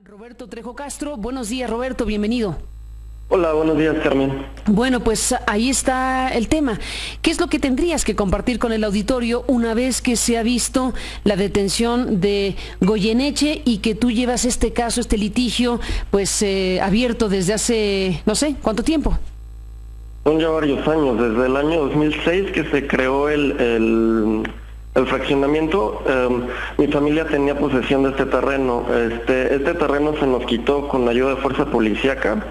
Roberto Trejo Castro. Buenos días, Roberto, bienvenido. Hola, buenos días, Carmen. Bueno, pues ahí está el tema. ¿Qué es lo que tendrías que compartir con el auditorio una vez que se ha visto la detención de Goyeneche y que tú llevas este caso, este litigio, pues abierto desde hace, no sé, ¿cuánto tiempo? Son ya varios años, desde el año 2006 que se creó el fraccionamiento. Mi familia tenía posesión de este terreno. Este terreno se nos quitó con la ayuda de fuerza policíaca.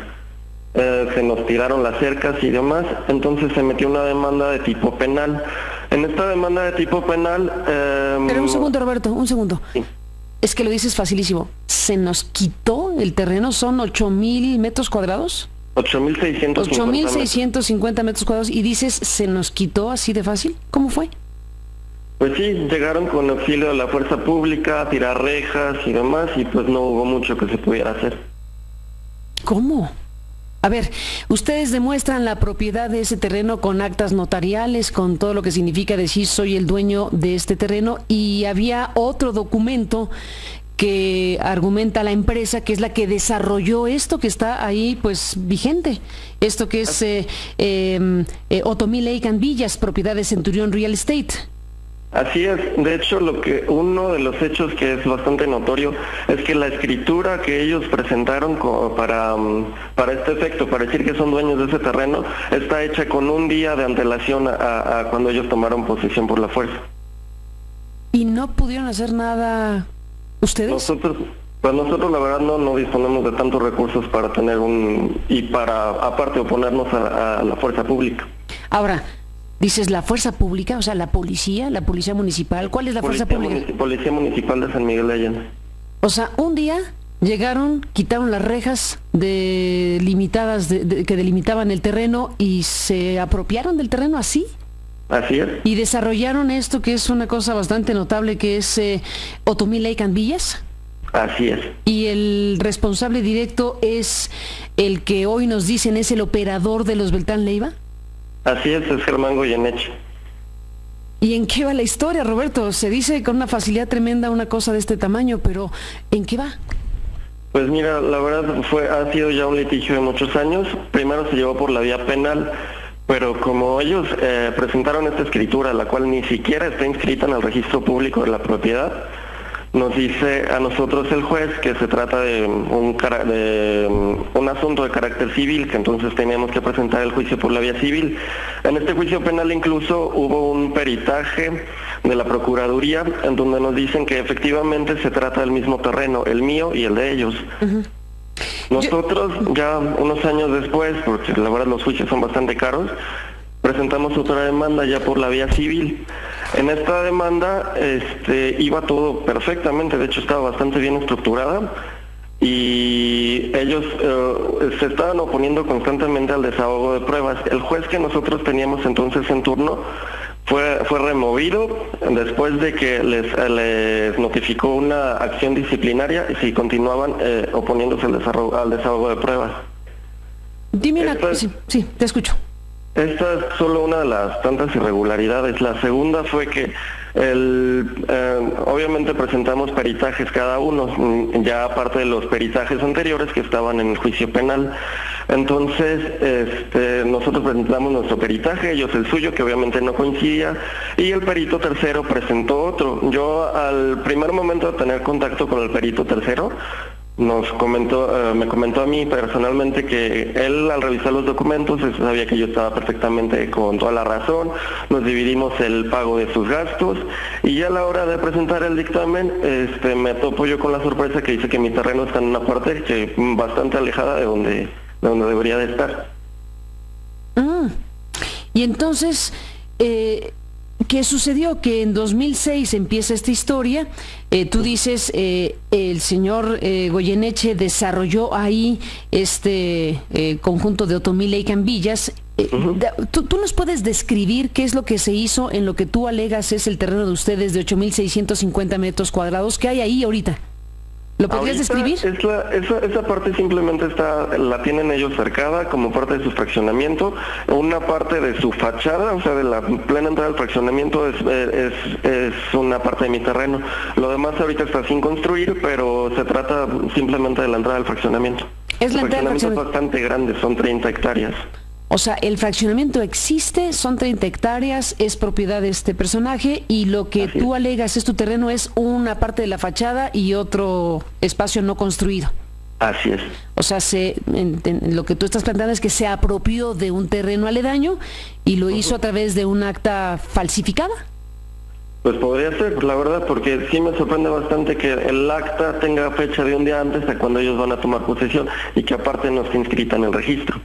Se nos tiraron las cercas y demás, entonces se metió una demanda de tipo penal. En esta demanda de tipo penal... Pero un segundo, Roberto, un segundo. Sí. Es que lo dices facilísimo. ¿Se nos quitó el terreno? ¿Son 8,000 metros cuadrados? 8,650. 8,650 metros cuadrados. ¿Y dices se nos quitó así de fácil? ¿Cómo fue? Pues sí, llegaron con auxilio de la fuerza pública a tirar rejas y demás, y pues no hubo mucho que se pudiera hacer. ¿Cómo? A ver, ustedes demuestran la propiedad de ese terreno con actas notariales, con todo lo que significa decir soy el dueño de este terreno, y había otro documento que argumenta la empresa que es la que desarrolló esto que está ahí pues vigente, esto que es Otomí Lake and Villas, propiedad de Centurión Real Estate. Así es, de hecho uno de los hechos que es bastante notorio es que la escritura que ellos presentaron para este efecto, para decir que son dueños de ese terreno, está hecha con un día de antelación a cuando ellos tomaron posesión por la fuerza. ¿Y no pudieron hacer nada ustedes? Nosotros la verdad no disponemos de tantos recursos para tener para aparte oponernos a la fuerza pública. Ahora, dices la fuerza pública, o sea, la policía municipal. ¿Cuál es la fuerza pública? Policía Municipal de San Miguel de Allende. O sea, un día llegaron, quitaron las rejas delimitadas que delimitaban el terreno y se apropiaron del terreno así. Así es. Y desarrollaron esto que es una cosa bastante notable, que es Otomí Lake and Villas. Así es. Y el responsable directo es el que hoy nos dicen es el operador de los Beltrán Leiva. Así es Germán Goyeneche. ¿Y en qué va la historia, Roberto? Se dice con una facilidad tremenda una cosa de este tamaño, pero ¿en qué va? Pues mira, la verdad ha sido ya un litigio de muchos años. Primero se llevó por la vía penal, pero como ellos presentaron esta escritura, la cual ni siquiera está inscrita en el registro público de la propiedad, nos dice a nosotros el juez que se trata de un asunto de carácter civil, que entonces teníamos que presentar el juicio por la vía civil. En este juicio penal incluso hubo un peritaje de la Procuraduría en donde nos dicen que efectivamente se trata del mismo terreno, el mío y el de ellos. Nosotros ya unos años después, porque la verdad los juicios son bastante caros, presentamos otra demanda ya por la vía civil. En esta demanda iba todo perfectamente, de hecho estaba bastante bien estructurada, y ellos se estaban oponiendo constantemente al desahogo de pruebas. El juez que nosotros teníamos entonces en turno fue removido después de que les notificó una acción disciplinaria si continuaban oponiéndose al desahogo de pruebas. Dime una cosa. Sí, te escucho. Esta es solo una de las tantas irregularidades. La segunda fue que obviamente presentamos peritajes cada uno, ya aparte de los peritajes anteriores que estaban en el juicio penal. Entonces, nosotros presentamos nuestro peritaje, ellos el suyo, que obviamente no coincidía, y el perito tercero presentó otro. Yo al primer momento de tener contacto con el perito tercero, me comentó a mí personalmente que él al revisar los documentos sabía que yo estaba perfectamente con toda la razón, nos dividimos el pago de sus gastos, y ya a la hora de presentar el dictamen me topo yo con la sorpresa que dice que mi terreno está en una parte que bastante alejada de donde debería de estar. Y entonces, ¿qué sucedió? Que en 2006 empieza esta historia, tú dices, el señor Goyeneche desarrolló ahí este conjunto de Otomí Lake and Villas. ¿Tú nos puedes describir qué es lo que se hizo en lo que tú alegas es el terreno de ustedes de 8,650 metros cuadrados? ¿Qué hay ahí ahorita? ¿Lo podrías describir? Esa parte simplemente la tienen ellos cercada como parte de su fraccionamiento. Una parte de su fachada, o sea, de la plena entrada del fraccionamiento es una parte de mi terreno. Lo demás ahorita está sin construir, pero se trata simplemente de la entrada del fraccionamiento. Es la entrada del fraccionamiento es bastante grande, son 30 hectáreas. O sea, el fraccionamiento existe, son 30 hectáreas, es propiedad de este personaje y lo que tú alegas es tu terreno es una parte de la fachada y otro espacio no construido. Así es. O sea, lo que tú estás planteando es que se apropió de un terreno aledaño y lo hizo a través de un acta falsificada. Pues podría ser, la verdad, porque sí me sorprende bastante que el acta tenga fecha de un día antes de cuando ellos van a tomar posesión y que aparte no esté inscrita en el registro.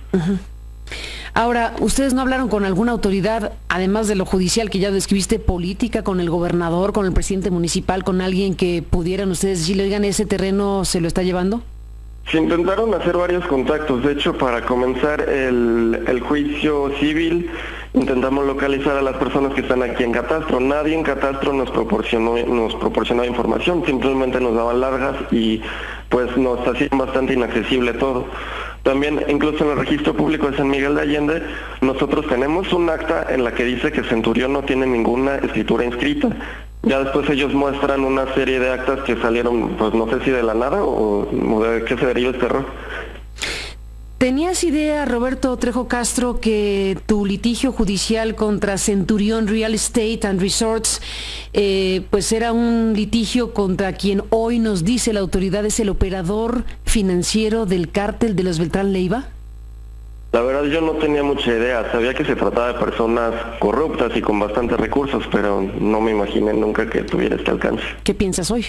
Ahora, ¿ustedes no hablaron con alguna autoridad, además de lo judicial que ya describiste, política, con el gobernador, con el presidente municipal, con alguien que pudieran ustedes decirle, oigan, ese terreno se lo está llevando? Se intentaron hacer varios contactos. De hecho, para comenzar el juicio civil, intentamos localizar a las personas que están aquí en Catastro. Nadie en Catastro nos proporcionaba información, simplemente nos daban largas y pues nos hacían bastante inaccesible todo. También, incluso en el registro público de San Miguel de Allende, nosotros tenemos un acta en la que dice que Centurión no tiene ninguna escritura inscrita. Ya después ellos muestran una serie de actas que salieron, pues no sé si de la nada o de qué se deriva este error. ¿Tenías idea, Roberto Trejo Castro, que tu litigio judicial contra Centurión Real Estate and Resorts, pues era un litigio contra quien hoy nos dice la autoridad es el operador financiero del cártel de los Beltrán Leiva? La verdad yo no tenía mucha idea, sabía que se trataba de personas corruptas y con bastantes recursos, pero no me imaginé nunca que tuviera este alcance. ¿Qué piensas hoy?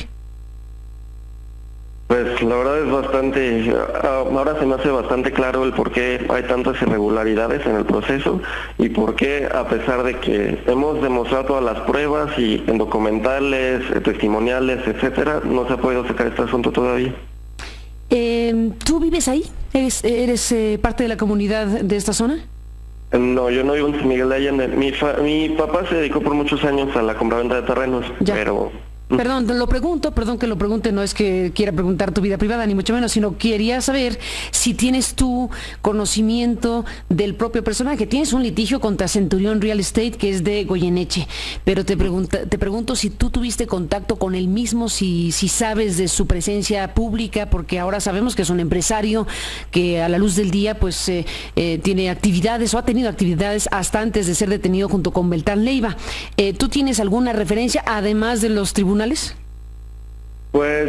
Pues la verdad es bastante, ahora se me hace bastante claro el por qué hay tantas irregularidades en el proceso y por qué, a pesar de que hemos demostrado todas las pruebas y en documentales, testimoniales, etcétera, no se ha podido sacar este asunto todavía. ¿Tú vives ahí? ¿Eres parte de la comunidad de esta zona? No, yo no vivo en San Miguel de Allende. Mi papá se dedicó por muchos años a la compraventa de terrenos, pero... Perdón, perdón que lo pregunte, no es que quiera preguntar tu vida privada, ni mucho menos, sino quería saber si tienes tú conocimiento del propio personaje. Tienes un litigio contra Centurión Real Estate, que es de Goyeneche, pero te pregunto si tú tuviste contacto con él mismo, si sabes de su presencia pública, porque ahora sabemos que es un empresario que a la luz del día pues tiene actividades o ha tenido actividades hasta antes de ser detenido junto con Beltrán Leiva. ¿Tú tienes alguna referencia, además de los tribunales? Pues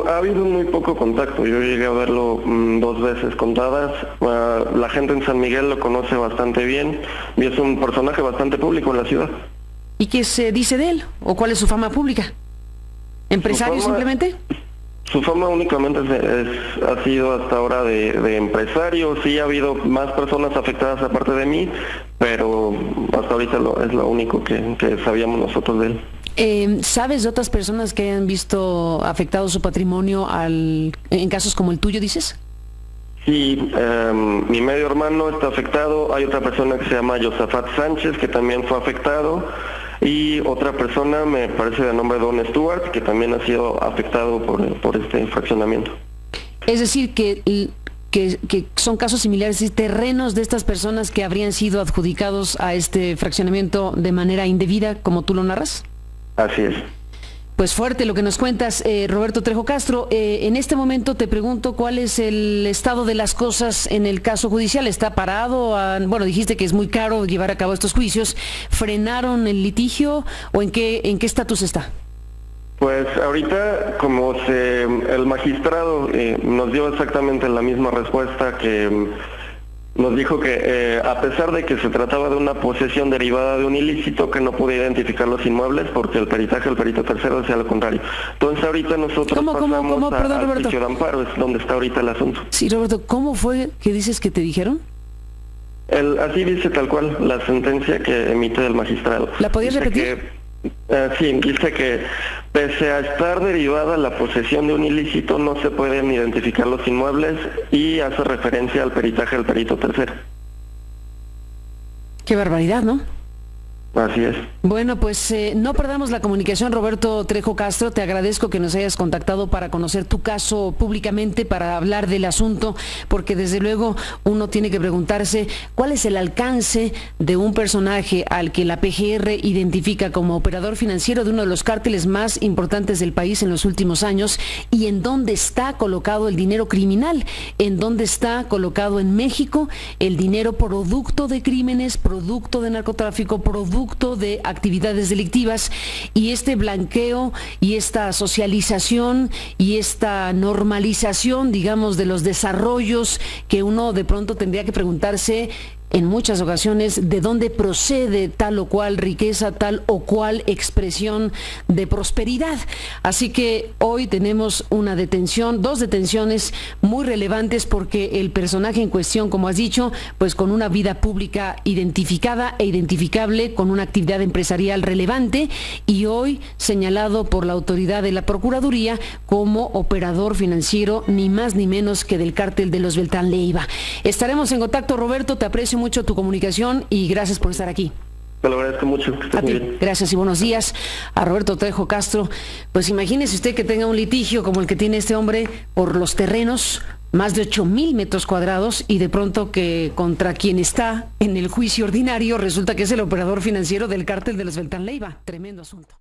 ha habido muy poco contacto, yo llegué a verlo 2 veces contadas. La gente en San Miguel lo conoce bastante bien y es un personaje bastante público en la ciudad. ¿Y qué se dice de él? ¿O cuál es su fama pública? ¿Empresario simplemente? Su fama únicamente ha sido hasta ahora de empresario. Sí ha habido más personas afectadas aparte de mí, pero hasta ahorita es lo único que sabíamos nosotros de él. ¿Sabes de otras personas que hayan visto afectado su patrimonio en casos como el tuyo, dices? Sí, mi medio hermano está afectado, hay otra persona que se llama Josafat Sánchez que también fue afectado y otra persona, me parece de nombre Don Stewart, que también ha sido afectado por este fraccionamiento. Es decir, que son casos similares, y terrenos de estas personas que habrían sido adjudicados a este fraccionamiento de manera indebida, como tú lo narras. Así es. Pues fuerte lo que nos cuentas, Roberto Trejo Castro. En este momento te pregunto cuál es el estado de las cosas en el caso judicial. ¿Está parado? Bueno, dijiste que es muy caro llevar a cabo estos juicios. ¿Frenaron el litigio o en qué estatus está? Pues ahorita, como el magistrado nos dio exactamente la misma respuesta que... Nos dijo que a pesar de que se trataba de una posesión derivada de un ilícito, que no podía identificar los inmuebles porque el peritaje del perito tercero decía lo contrario. Entonces ahorita nosotros pasamos al juicio de amparo, es donde está ahorita el asunto. Sí, Roberto, ¿cómo fue que dices que te dijeron? Así dice tal cual la sentencia que emite el magistrado. ¿La podías repetir? Sí, dice que pese a estar derivada la posesión de un ilícito, no se pueden identificar los inmuebles y hace referencia al peritaje del perito tercero. Qué barbaridad, ¿no? Así es. Bueno, pues no perdamos la comunicación, Roberto Trejo Castro. Te agradezco que nos hayas contactado para conocer tu caso públicamente, para hablar del asunto, porque desde luego uno tiene que preguntarse cuál es el alcance de un personaje al que la PGR identifica como operador financiero de uno de los cárteles más importantes del país en los últimos años, y en dónde está colocado el dinero criminal, en dónde está colocado en México el dinero producto de crímenes, producto de narcotráfico, producto de actividades delictivas, y este blanqueo y esta socialización y esta normalización, digamos, de los desarrollos que uno de pronto tendría que preguntarse en muchas ocasiones de dónde procede tal o cual riqueza, tal o cual expresión de prosperidad. Así que hoy tenemos una detención, dos detenciones muy relevantes, porque el personaje en cuestión, como has dicho, pues con una vida pública identificada e identificable, con una actividad empresarial relevante, y hoy señalado por la autoridad de la Procuraduría como operador financiero, ni más ni menos que del cártel de los Beltrán Leiva. Estaremos en contacto, Roberto, te aprecio mucho tu comunicación y gracias por estar aquí. Te lo agradezco mucho. Que estés A ti, muy bien. gracias y buenos días. A Roberto Trejo Castro. Pues imagínese usted que tenga un litigio como el que tiene este hombre por los terrenos, más de 8,000 metros cuadrados, y de pronto que contra quien está en el juicio ordinario resulta que es el operador financiero del cártel de los Beltrán Leiva. Tremendo asunto.